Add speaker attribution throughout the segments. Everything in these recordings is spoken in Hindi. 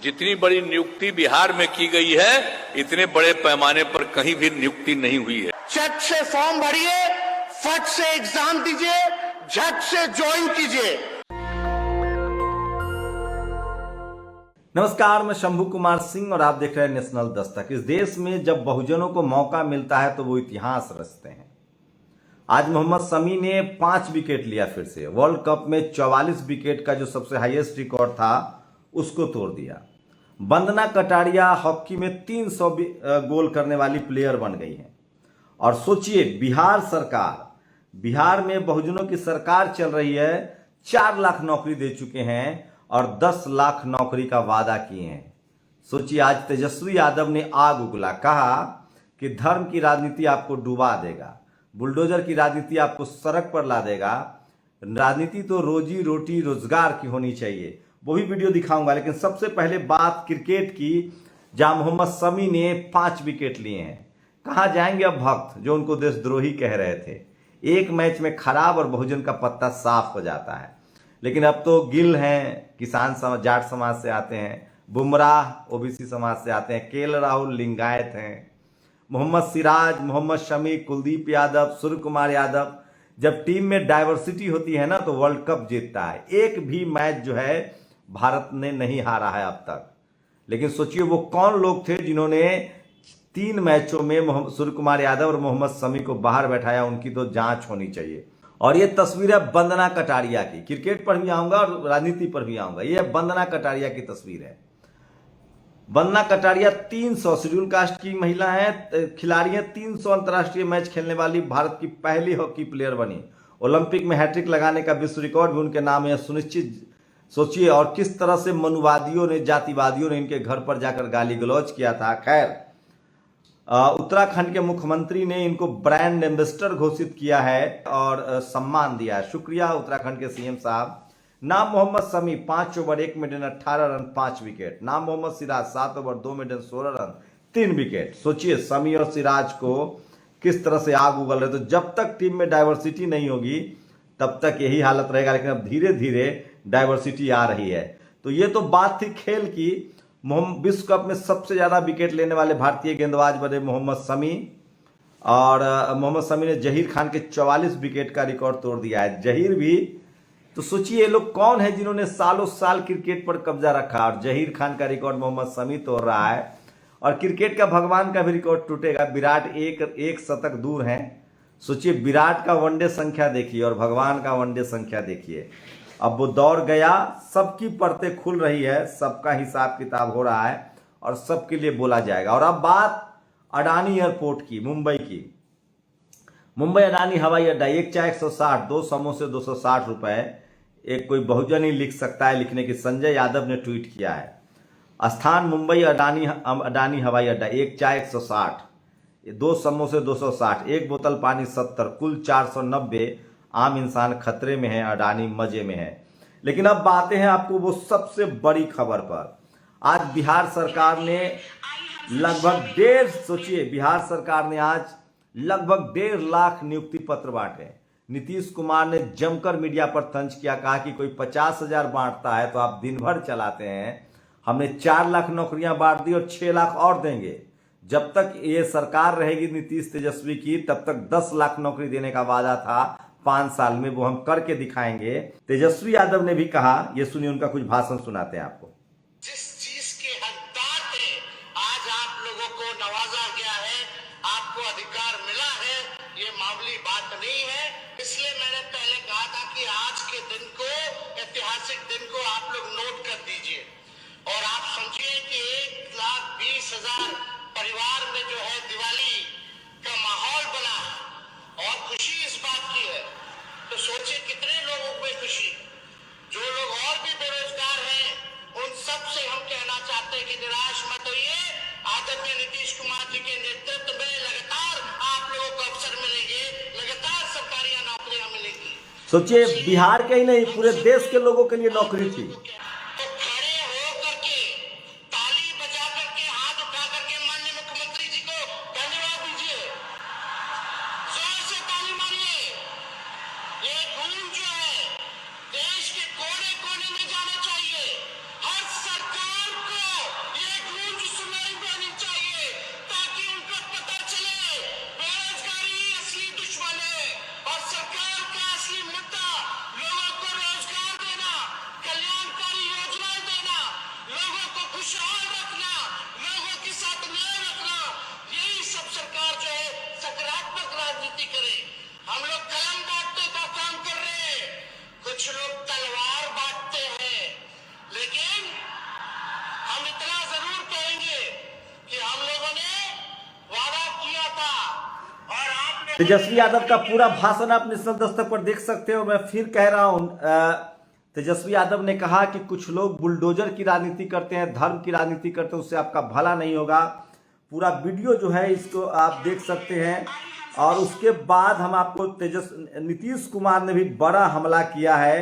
Speaker 1: जितनी बड़ी नियुक्ति बिहार में की गई है, इतने बड़े पैमाने पर कहीं भी नियुक्ति नहीं हुई है।
Speaker 2: चट से फॉर्म भरिए, फट से एग्जाम दीजिए, झट से ज्वाइन कीजिए।
Speaker 3: नमस्कार, मैं शंभू कुमार सिंह और आप देख रहे हैं नेशनल दस्तक। इस देश में जब बहुजनों को मौका मिलता है तो वो इतिहास रचते हैं। आज मोहम्मद शमी ने 5 विकेट लिया। फिर से वर्ल्ड कप में 44 विकेट का जो सबसे हाईएस्ट रिकॉर्ड था उसको तोड़ दिया। वंदना कटारिया हॉकी में 300 गोल करने वाली प्लेयर बन गई हैं। और सोचिए, बिहार में बहुजनों की सरकार चल रही है, 4 लाख नौकरी दे चुके हैं और 10 लाख नौकरी का वादा किए हैं। सोचिए, आज तेजस्वी यादव ने आग उगला, कहा कि धर्म की राजनीति आपको डुबा देगा, बुलडोजर की राजनीति आपको सड़क पर ला देगा। राजनीति तो रोजी रोटी रोजगार की होनी चाहिए, वो भी वीडियो दिखाऊंगा। लेकिन सबसे पहले बात क्रिकेट की, जहां मोहम्मद शमी ने 5 विकेट लिए हैं। कहां जाएंगे अब भक्त जो उनको देशद्रोही कह रहे थे? एक मैच में खराब और बहुजन का पत्ता साफ हो जाता है। लेकिन अब तो गिल हैं, किसान समाज जाट समाज से आते हैं, बुमराह ओबीसी समाज से आते हैं, केएल राहुल लिंगायत हैं, मोहम्मद सिराज, मोहम्मद शमी, कुलदीप यादव, सूर्य कुमार यादव। जब टीम में डाइवर्सिटी होती है ना तो वर्ल्ड कप जीतता है। एक भी मैच जो है भारत ने नहीं हारा है अब तक। लेकिन सोचिए, वो कौन लोग थे जिन्होंने 3 मैचों में सूर्य कुमार यादव और मोहम्मद शमी को बाहर बैठाया? उनकी तो जांच होनी चाहिए। और ये तस्वीर है वंदना कटारिया की। क्रिकेट पर भी आऊंगा और राजनीति पर भी आऊंगा। ये वंदना कटारिया की तस्वीर है। वंदना कटारिया 300 शेड्यूल कास्ट की महिला है, खिलाड़ी है। 300 अंतर्राष्ट्रीय मैच खेलने वाली भारत की पहली हॉकी प्लेयर बनी। ओलंपिक में हैट्रिक लगाने का विश्व रिकॉर्ड भी उनके नाम है सुनिश्चित। सोचिए, और किस तरह से मनुवादियों ने, जातिवादियों ने इनके घर पर जाकर गाली गलौज किया था। खैर, उत्तराखंड के मुख्यमंत्री ने इनको ब्रांड एम्बेसडर घोषित किया है और सम्मान दिया है। शुक्रिया उत्तराखंड के सीएम साहब। नाम Mohammed Shami, 5 over 1 minute 18 run 5 wicket. नाम Mohammed Siraj, 7 over 2 minute 16 run 3 wicket. सोचिए, शमी और सिराज को किस तरह से आग उगल रहे। तो जब तक टीम में डाइवर्सिटी नहीं होगी तब तक यही हालत रहेगा। लेकिन अब धीरे धीरे डाइवर्सिटी आ रही है। तो ये तो बात थी खेल की। विश्व कप में सबसे ज्यादा विकेट लेने वाले भारतीय गेंदबाज बने मोहम्मद शमी। और मोहम्मद शमी ने जहीर खान के 44 विकेट का रिकॉर्ड तोड़ दिया है। जहीर भी, तो सोचिए ये लोग कौन है जिन्होंने सालों साल क्रिकेट पर कब्जा रखा। और जहीर खान का रिकॉर्ड मोहम्मद शमी तोड़ रहा है। और क्रिकेट का भगवान का भी रिकॉर्ड टूटेगा। विराट एक शतक दूर है। सोचिए, विराट का वनडे संख्या देखिए और भगवान का वनडे संख्या देखिए। अब वो दौड़ गया, सबकी परतें खुल रही है, सबका हिसाब किताब हो रहा है और सबके लिए बोला जाएगा। और अब बात अडानी एयरपोर्ट की, मुंबई की। मुंबई अडानी हवाई अड्डा, एक चाय 160, 2 समोसे 260 रुपए। एक कोई बहुजन ही लिख सकता है, लिखने की संजय यादव ने ट्वीट किया है। स्थान मुंबई अडानी हवाई अड्डा, एक चाय 160, 2 समोसे 260, 1 बोतल पानी 70, कुल 490। आम इंसान खतरे में है, अडानी मजे में है। लेकिन अब बातें हैं आपको वो सबसे बड़ी खबर पर। आज बिहार सरकार ने लगभग बिहार सरकार ने आज लगभग 1.5 लाख नियुक्ति पत्र बांटे। नीतीश कुमार ने जमकर मीडिया पर तंज किया, कहा कि कोई 50,000 बांटता है तो आप दिन भर चलाते हैं। हमने 4 लाख नौकरियां बांट दी और 6 लाख और देंगे। जब तक ये सरकार रहेगी नीतीश तेजस्वी की, तब तक 10 लाख नौकरी देने का वादा था 5 साल में, वो हम करके दिखाएंगे। तेजस्वी यादव ने भी कहा, ये सुनिए, उनका कुछ भाषण सुनाते हैं आपको।
Speaker 2: जिस चीज के हकदार थे, आज आप लोगों को नवाजा गया है, आपको अधिकार मिला है, ये मामूली बात नहीं है। इसलिए मैंने पहले कहा था कि आज के दिन को, ऐतिहासिक दिन को आप लोग नोट कर दीजिए। और आप समझिए कि 1,20,000 परिवार में जो है दिवाली का माहौल बना और खुशी इस बात की है। तो सोचिए कितने लोगों को खुशी। जो लोग और भी बेरोजगार हैं, उन सब से हम कहना चाहते हैं कि निराश मत होइए। आदरणीय नीतीश कुमार जी के नेतृत्व में लगातार आप लोगों को अवसर मिलेंगे, लगातार सरकारी नौकरियां मिलेंगी।
Speaker 3: सोचिए, बिहार के ही नहीं, पूरे देश के लोगों के लिए नौकरी थी।
Speaker 2: तो खड़े हो करके, ताली बजा करके, हाथ उठा करके माननीय मुख्यमंत्री जी को धन्यवाद दीजिए। जोर से ताली मारिए। ये गूंज जो है देश के कोने कोने में जाना चाहिए। हर सरकार को
Speaker 3: तेजस्वी यादव का पूरा भाषण आप नेशनल दस्तक पर देख सकते हो। मैं फिर कह रहा हूं, तेजस्वी यादव ने कहा कि कुछ लोग बुलडोजर की राजनीति करते हैं, धर्म की राजनीति करते हैं, उससे आपका भला नहीं होगा। पूरा वीडियो जो है इसको आप देख सकते हैं। और उसके बाद हम आपको नीतीश कुमार ने भी बड़ा हमला किया है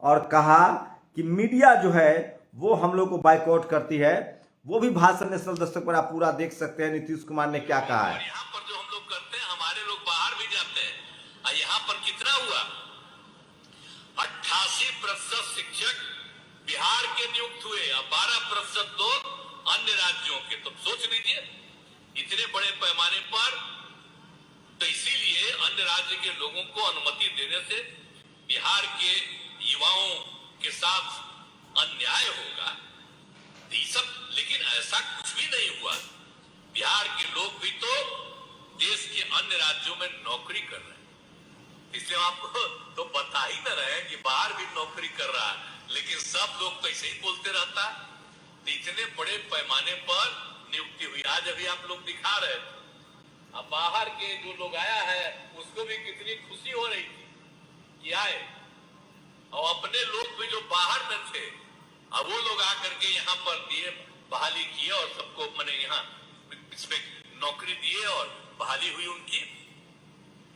Speaker 3: और कहा कि मीडिया जो है वो हम लोग को बाइकआउट करती है। वो भी भाषण नेशनल दस्तक पर आप पूरा देख सकते हैं नीतीश कुमार ने क्या कहा है।
Speaker 1: यहाँ पर जो हम लोग करते हैं, हमारे लोग बाहर भी जाते हैं। यहाँ पर कितना हुआ? 88% शिक्षक बिहार के नियुक्त हुए और 12% लोग अन्य राज्यों के। तो सोच लीजिए इतने बड़े पैमाने पर। तो इसीलिए अन्य राज्य के लोगों को अनुमति देने से बिहार के युवाओं के साथ अन्याय होगा। सब, लेकिन ऐसा कुछ भी नहीं हुआ। बिहार के लोग भी तो देश के अन्य राज्यों में नौकरी कर रहे हैं। इसलिए आपको तो बता ही न रहे कि बाहर भी नौकरी कर रहा है, लेकिन सब लोग तो ऐसे ही बोलते रहता। तो इतने बड़े पैमाने पर नियुक्ति हुई। आज अभी आप लोग दिखा रहे थे, अब बाहर के जो लोग आया है उसको भी कितनी खुशी हो रही थी कि आए, और अपने लोग भी जो बाहर में थे अब वो लोग आकर के यहाँ पर दिए, बहाली किए और सबको मैंने यहाँ इसमें नौकरी दिए और बहाली हुई उनकी।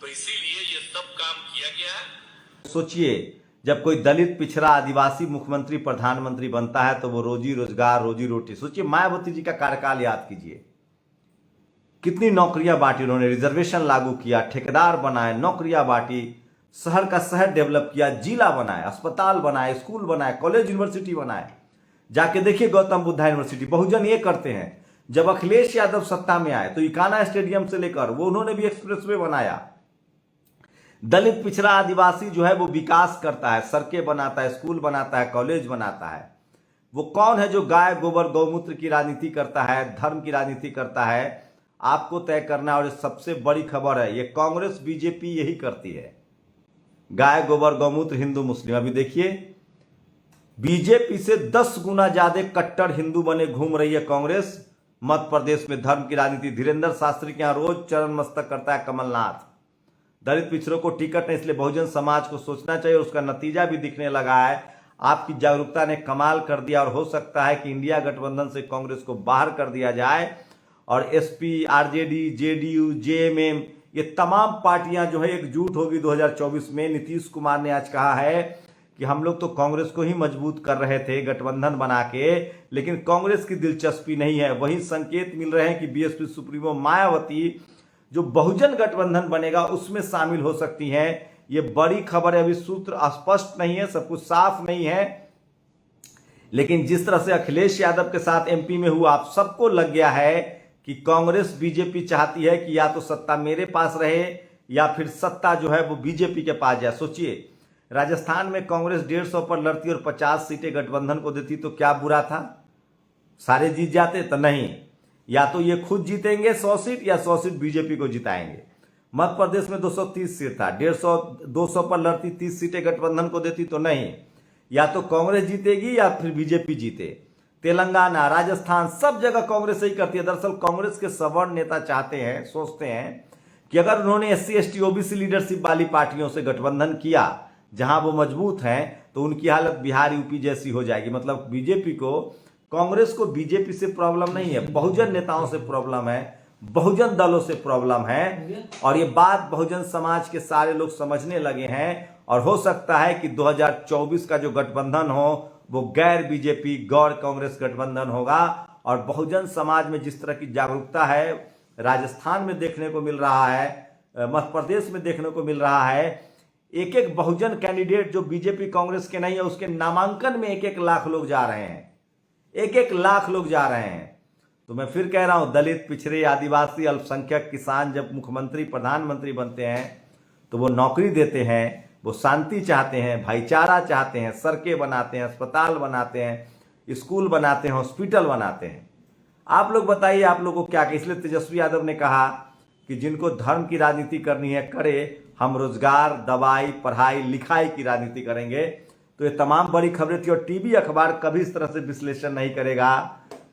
Speaker 1: तो इसीलिए ये सब काम किया गया है।
Speaker 3: सोचिए, जब कोई दलित, पिछड़ा, आदिवासी मुख्यमंत्री, प्रधानमंत्री बनता है तो वो रोजी रोजगार, रोजी रोटी। सोचिए मायावती जी का कार्यकाल याद कीजिए, कितनी नौकरियां बांटी उन्होंने, रिजर्वेशन लागू किया, ठेकेदार बनाए, नौकरियां बांटी, शहर का शहर डेवलप किया, जिला बनाए, अस्पताल बनाए, स्कूल बनाए, कॉलेज यूनिवर्सिटी बनाए। जाके देखिए गौतम बुद्धा यूनिवर्सिटी। बहुजन ये करते हैं। जब अखिलेश यादव सत्ता में आए तो इकाना स्टेडियम से लेकर वो उन्होंने भी एक्सप्रेसवे बनाया। दलित, पिछड़ा, आदिवासी जो है वो विकास करता है, सड़कें बनाता है, स्कूल बनाता है, कॉलेज बनाता है। वो कौन है जो गाय, गोबर, गौमूत्र की राजनीति करता है, धर्म की राजनीति करता है? आपको तय करना। और सबसे बड़ी खबर है, ये कांग्रेस, बीजेपी यही करती है। गाय, गोबर, गौमूत्र, हिंदू, मुस्लिम। अभी देखिए बीजेपी से 10 गुना ज्यादा कट्टर हिंदू बने घूम रही है कांग्रेस। मध्य प्रदेश में धर्म की राजनीति, धीरेन्द्र शास्त्री के यहां रोज चरण मस्तक करता है कमलनाथ। दलित पिछड़ों को टिकट नहीं, इसलिए बहुजन समाज को सोचना चाहिए। उसका नतीजा भी दिखने लगा है। आपकी जागरूकता ने कमाल कर दिया और हो सकता है कि इंडिया गठबंधन से कांग्रेस को बाहर कर दिया जाए और एसपी, आरजेडी, जेडीयू, जेएमएम ये तमाम पार्टियां जो है एकजुट होगी 2024 में। नीतीश कुमार ने आज कहा है कि हम लोग तो कांग्रेस को ही मजबूत कर रहे थे गठबंधन बना के, लेकिन कांग्रेस की दिलचस्पी नहीं है। वही संकेत मिल रहे हैं कि बीएसपी सुप्रीमो मायावती जो बहुजन गठबंधन बनेगा उसमें शामिल हो सकती हैं। ये बड़ी खबर है। अभी सूत्र स्पष्ट नहीं है, सब कुछ साफ नहीं है, लेकिन जिस तरह से अखिलेश यादव के साथ एमपी में हुआ, आप सबको लग गया है कि कांग्रेस, बीजेपी चाहती है कि या तो सत्ता मेरे पास रहे या फिर सत्ता जो है वो बीजेपी के पास जाए। सोचिए राजस्थान में कांग्रेस 150 पर लड़ती और 50 सीटें गठबंधन को देती तो क्या बुरा था? सारे जीत जाते? तो नहीं, या तो ये खुद जीतेंगे 100 सीट या 100 सीट बीजेपी को जिताएंगे। मध्य प्रदेश में 230 सीट था, 200 पर लड़ती 30 सीटें गठबंधन को देती तो नहीं, या तो कांग्रेस जीतेगी या फिर बीजेपी जीते। तेलंगाना, राजस्थान, सब जगह कांग्रेस ही करती है। दरअसल कांग्रेस के सवर्ण नेता चाहते हैं, सोचते हैं कि अगर उन्होंने SC, ST, OBC लीडरशिप वाली पार्टियों से गठबंधन किया जहां वो मजबूत हैं तो उनकी हालत बिहार, यूपी जैसी हो जाएगी। मतलब बीजेपी को, कांग्रेस को बीजेपी से प्रॉब्लम नहीं है, बहुजन नेताओं से प्रॉब्लम है, बहुजन दलों से प्रॉब्लम है। और ये बात बहुजन समाज के सारे लोग समझने लगे हैं। और हो सकता है कि 2024 का जो गठबंधन हो वो गैर बीजेपी, गैर कांग्रेस गठबंधन होगा। और बहुजन समाज में जिस तरह की जागरूकता है राजस्थान में देखने को मिल रहा है, मध्य प्रदेश में देखने को मिल रहा है, एक एक बहुजन कैंडिडेट जो बीजेपी कांग्रेस के नहीं है उसके नामांकन में 1-1 लाख लोग जा रहे हैं, 1-1 लाख लोग जा रहे हैं। तो मैं फिर कह रहा हूं, दलित, पिछड़े, आदिवासी, अल्पसंख्यक, किसान जब मुख्यमंत्री, प्रधानमंत्री बनते हैं तो वो नौकरी देते हैं, वो शांति चाहते हैं, भाईचारा चाहते हैं, सड़कें बनाते हैं, अस्पताल बनाते हैं, स्कूल बनाते हैं, हॉस्पिटल बनाते हैं। आप लोग बताइए आप लोगों को क्या? इसलिए तेजस्वी यादव ने कहा कि जिनको धर्म की राजनीति करनी है करे, हम रोजगार, दवाई, पढ़ाई, लिखाई की राजनीति करेंगे। तो ये तमाम बड़ी खबरें थी। और टीवी अखबार कभी इस तरह से विश्लेषण नहीं करेगा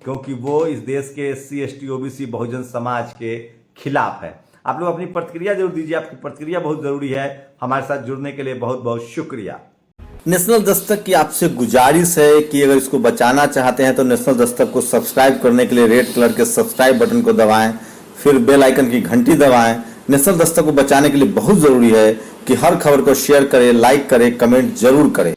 Speaker 3: क्योंकि वो इस देश के SC, ST, OBC Bahujan Samaj के खिलाफ है। आप लोग अपनी प्रतिक्रिया जरूर दीजिए, आपकी प्रतिक्रिया बहुत जरूरी है। हमारे साथ जुड़ने के लिए बहुत बहुत शुक्रिया। नेशनल दस्तक की आपसे गुजारिश है कि अगर इसको बचाना चाहते हैं तो नेशनल दस्तक को सब्सक्राइब करने के लिए रेड कलर के सब्सक्राइब बटन को दबाएं, फिर बेल आइकन की घंटी दबाएं। नेशनल दस्तक को बचाने के लिए बहुत जरूरी है कि हर खबर को शेयर करें, लाइक करें, कमेंट जरूर करें।